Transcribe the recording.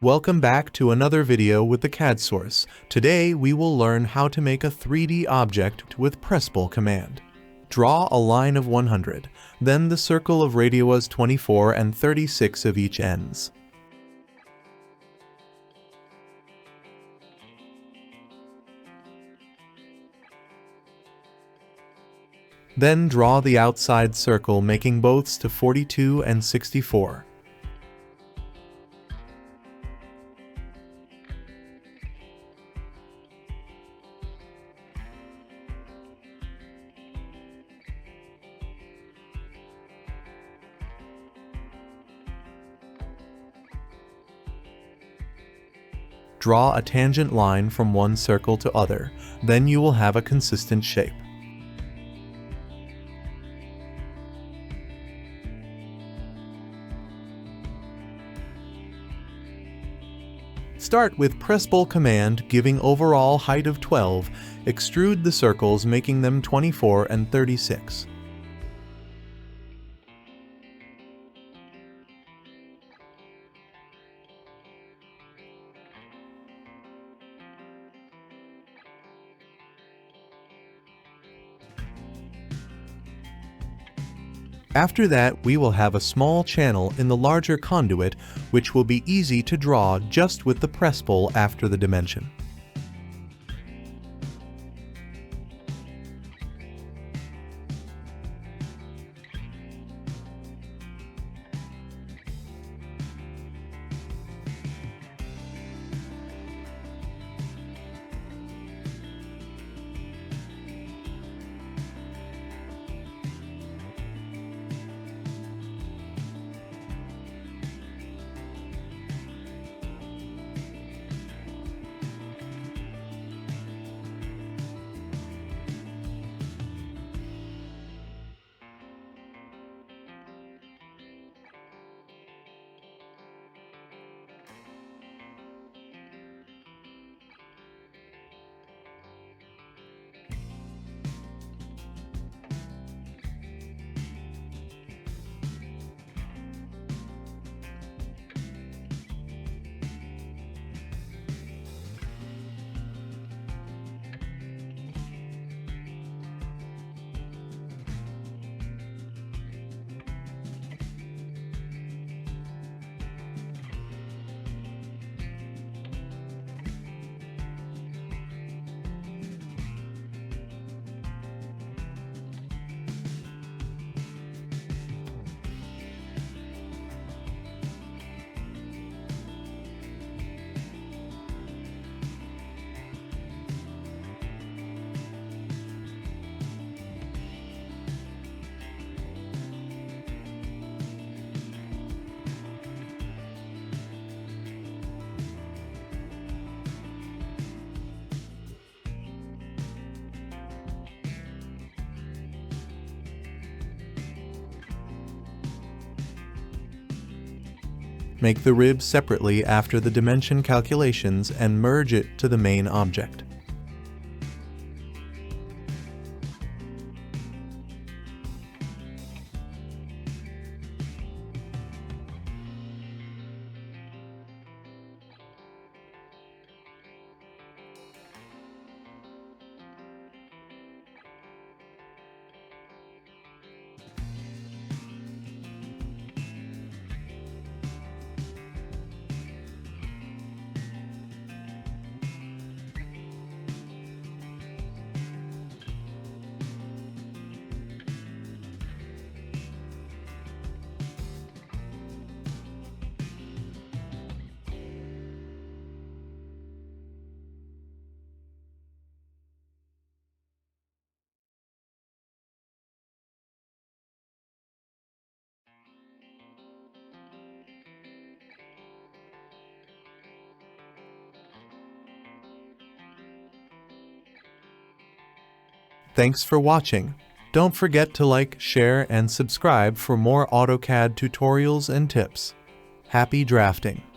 Welcome back to another video with the CAD source. Today we will learn how to make a 3D object with presspull command. Draw a line of 100, then the circle of radius 24 and 36 of each ends. Then draw the outside circle making boths to 42 and 64. Draw a tangent line from one circle to other, then you will have a consistent shape. Start with presspull command giving overall height of 12, extrude the circles making them 24 and 36. After that, we will have a small channel in the larger conduit, which will be easy to draw just with the presspull after the dimension. Make the rib separately after the dimension calculations and merge it to the main object. Thanks for watching. Don't forget to like, share, and subscribe for more AutoCAD tutorials and tips. Happy drafting!